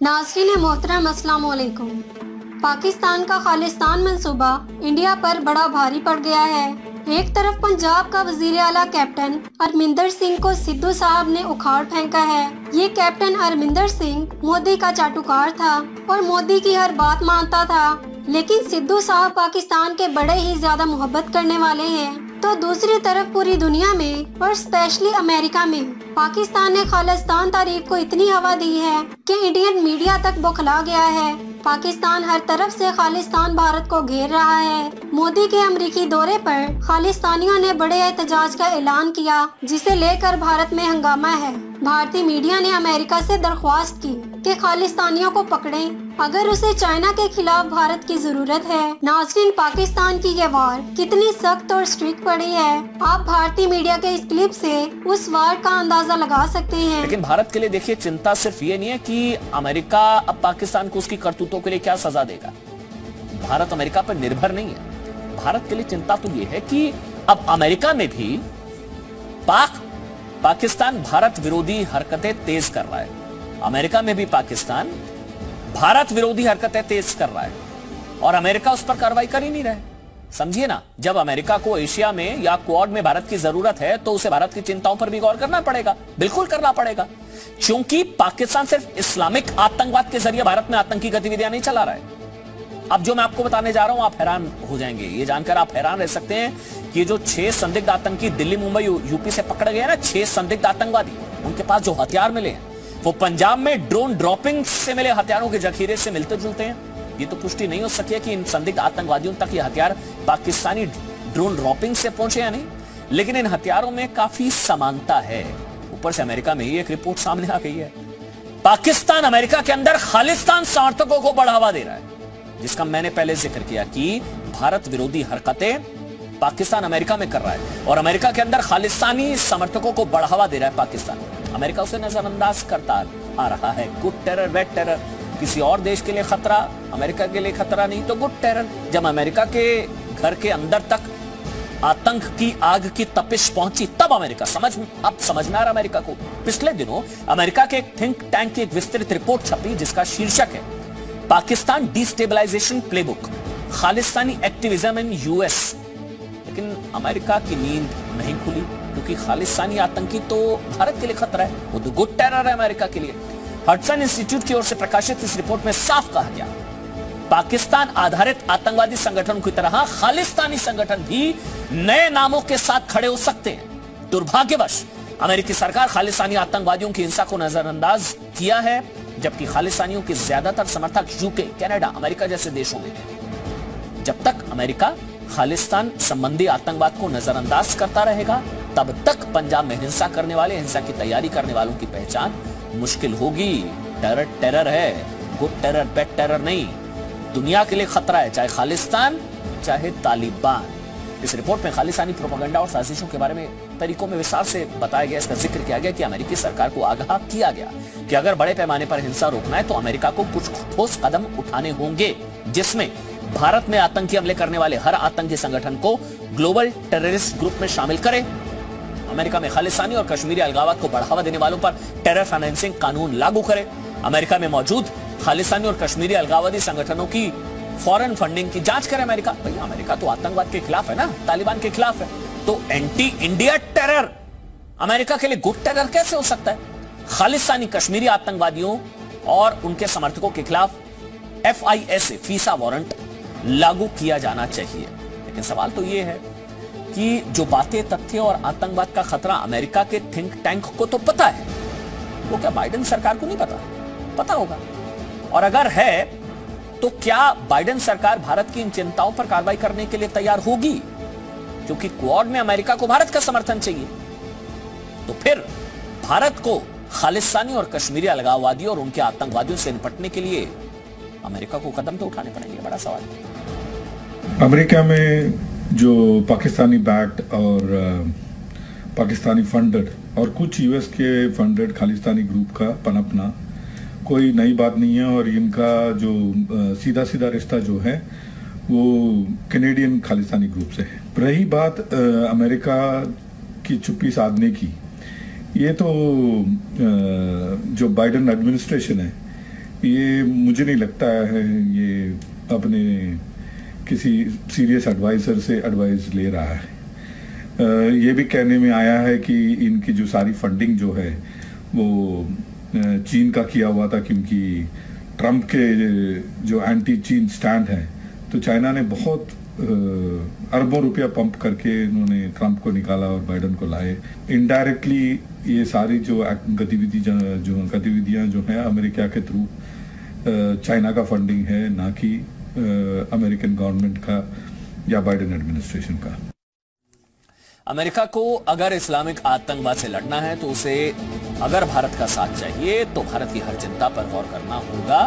नाज़रीन मोहतरम अस्सलाम वालेकुम। पाकिस्तान का खालिस्तान मंसूबा इंडिया पर बड़ा भारी पड़ गया है। एक तरफ पंजाब का वजीर आला कैप्टन अरमिंदर सिंह को सिद्धू साहब ने उखाड़ फेंका है। ये कैप्टन अरमिंदर सिंह मोदी का चाटुकार था और मोदी की हर बात मानता था, लेकिन सिद्धू साहब पाकिस्तान के बड़े ही ज्यादा मोहब्बत करने वाले हैं। तो दूसरी तरफ पूरी दुनिया में और स्पेशली अमेरिका में पाकिस्तान ने खालिस्तान तारीख को इतनी हवा दी है कि इंडियन मीडिया तक बौखला गया है। पाकिस्तान हर तरफ से खालिस्तान भारत को घेर रहा है। मोदी के अमरीकी दौरे पर खालिस्तानियों ने बड़े एहतजाज का ऐलान किया, जिसे लेकर भारत में हंगामा है। भारतीय मीडिया ने अमेरिका से दरख्वास्त की कि खालिस्तानियों को पकड़ें, अगर उसे चाइना के खिलाफ भारत की जरूरत है। नाज़रीन, पाकिस्तान की ये वार कितनी सख्त और स्ट्रिक्ट पड़ी है, आप भारतीय मीडिया के इस क्लिप से उस वार का अंदाजा लगा सकते हैं। लेकिन भारत के लिए देखिए, चिंता सिर्फ ये नहीं है कि अमेरिका अब पाकिस्तान को उसकी करतूतों के लिए क्या सजा देगा। भारत अमेरिका पर निर्भर नहीं है। भारत के लिए चिंता तो ये है कि अब अमेरिका में भी पाकिस्तान भारत विरोधी हरकतें तेज कर रहा है। अमेरिका में भी पाकिस्तान भारत विरोधी हरकतें तेज कर रहा है और अमेरिका उस पर कार्रवाई कर ही नहीं रहा है। समझिए ना, जब अमेरिका को एशिया में या क्वाड में भारत की जरूरत है तो उसे भारत की चिंताओं पर भी गौर करना पड़ेगा, बिल्कुल करना पड़ेगा, क्योंकि पाकिस्तान सिर्फ इस्लामिक आतंकवाद के जरिए भारत में आतंकी गतिविधियां नहीं चला रहा है। अब जो मैं आपको बताने जा रहा हूं, आप हैरान हो जाएंगे। ये जानकर आप हैरान रह सकते हैं कि जो 6 संदिग्ध आतंकी दिल्ली मुंबई यूपी से पकड़े गए ना, 6 संदिग्ध आतंकवादी, उनके पास जो हथियार मिले हैं वो पंजाब में ड्रोन ड्रॉपिंग से मिले हथियारों के जखीरे से मिलते जुलते हैं। ये तो पुष्टि नहीं हो सकी है कि इन संदिग्ध आतंकवादियों तक ये हथियार पाकिस्तानी ड्रोन ड्रॉपिंग से पहुंचे या नहीं, लेकिन इन हथियारों में काफी समानता है। ऊपर से अमेरिका में ही एक रिपोर्ट सामने आ गई है, पाकिस्तान अमेरिका के अंदर खालिस्तान समर्थकों को बढ़ावा दे रहा है, जिसका मैंने पहले जिक्र किया कि भारत विरोधी हरकतें पाकिस्तान अमेरिका में कर रहा है और अमेरिका के अंदर खालिस्तानी समर्थकों को बढ़ावा दे रहा है पाकिस्तान। अमेरिका उसे नजरअंदाज करता आ रहा है। गुड टेरर, बैड टेरर, किसी और देश के लिए खतरा, अमेरिका के लिए खतरा नहीं तो गुड टेरर। जब अमेरिका के घर के अंदर तक आतंक की आग की तपिश पहुंची तब अमेरिका अब समझ में आ रहा अमेरिका को। पिछले दिनों अमेरिका के एक थिंक टैंक की एक विस्तृत रिपोर्ट छपी जिसका शीर्षक है Pakistan destabilisation playbook, Khalistani activism in US. लेकिन अमेरिका की नींद नहीं खुली, क्योंकि खालिस्तानी आतंकी तो भारत के लिए खतरा है, वो तो गुड टेरर है अमेरिका के लिए। हडसन इंस्टीट्यूट की ओर से प्रकाशित इस रिपोर्ट में साफ कहा गया, पाकिस्तान आधारित आतंकवादी संगठन की तरह खालिस्तानी संगठन भी नए नामों के साथ खड़े हो सकते हैं। दुर्भाग्यवश अमेरिकी सरकार खालिस्तानी आतंकवादियों की हिंसा को नजरअंदाज किया है, जबकि खालिस्तानियों के ज्यादातर समर्थक यूके, कनाडा, अमेरिका जैसे देशों में हैं। जब तक अमेरिका खालिस्तान संबंधी आतंकवाद को नजरअंदाज करता रहेगा, तब तक पंजाब में हिंसा करने वाले, हिंसा की तैयारी करने वालों की पहचान मुश्किल होगी। टेरर टेरर है, गुड टेरर बैड टेरर नहीं। दुनिया के लिए खतरा है, चाहे खालिस्तान चाहे तालिबान। इस रिपोर्ट में खालिस्तानी प्रोपेगेंडा और साजिशों के बारे में तरीकों में विस्तार से बताया गया। इसका जिक्र किया गया कि अमेरिकी सरकार को आगाह किया गया कि अगर बड़े पैमाने पर हिंसा रोकना है तो अमेरिका को कुछ ठोस कदम उठाने होंगे, जिसमें भारत में आतंकी हमले करने वाले हर आतंकी संगठन को ग्लोबल टेररिस्ट ग्रुप में शामिल करे। अमेरिका में खालिस्तानी और कश्मीरी अलगाववाद को बढ़ावा देने वालों पर टेरर फाइनेंसिंग कानून लागू करे। अमेरिका में मौजूद खालिस्तानी और कश्मीरी अलगाववादी संगठनों की फॉरेन फंडिंग की जांच करे अमेरिका। भाई अमेरिका तो आतंकवाद के खिलाफ है ना, तालिबान के खिलाफ है, तो एंटी इंडिया टेरर अमेरिका के लिए गुड टेरर कैसे हो सकता है? खालिस्तानी कश्मीरी आतंकवादियों और उनके समर्थकों के खिलाफ FISA फीसा वारंट लागू किया जाना चाहिए। लेकिन सवाल तो यह है कि जो बातें, तथ्य और आतंकवाद का खतरा अमेरिका के थिंक टैंक को तो पता है, वो क्या बाइडेन सरकार को नहीं पता? पता होगा। और अगर है तो क्या बाइडेन सरकार भारत की इन चिंताओं पर कार्रवाई करने के लिए तैयार होगी? क्योंकि क्वाड में अमेरिका को भारत का समर्थन चाहिए, तो फिर भारत को खालिस्तानी और कश्मीरी अलगाववादियों और उनके आतंकवादियों से निपटने के लिए अमेरिका को कदम तो उठाने पड़ेंगे। बड़ा सवाल है। अमेरिका में जो पाकिस्तानी बैक्ड और पाकिस्तानी फंडेड और कुछ यूएस के फंडेड खालिस्तानी ग्रुप का पनपना कोई नई बात नहीं है, और इनका जो सीधा सीधा रिश्ता जो है वो कैनेडियन खालिस्तानी ग्रुप से है। रही बात अमेरिका की चुप्पी साधने की, ये तो जो बाइडेन एडमिनिस्ट्रेशन है ये मुझे नहीं लगता है ये अपने किसी सीरियस एडवाइजर से एडवाइस ले रहा है। ये भी कहने में आया है कि इनकी जो सारी फंडिंग जो है वो चीन का किया हुआ था, क्योंकि ट्रंप के जो एंटी चीन स्टैंड है, तो चाइना ने बहुत अरबों रुपया पंप करके इन्होंने ट्रंप को निकाला और बाइडन को लाए। इनडायरेक्टली ये सारी जो गतिविधियां जो है अमेरिका के थ्रू चाइना का फंडिंग है, ना कि अमेरिकन गवर्नमेंट का या बाइडन एडमिनिस्ट्रेशन का। अमेरिका को अगर इस्लामिक आतंकवाद से लड़ना है तो उसे अगर भारत का साथ चाहिए तो भारत की हर चिंता पर गौर करना होगा।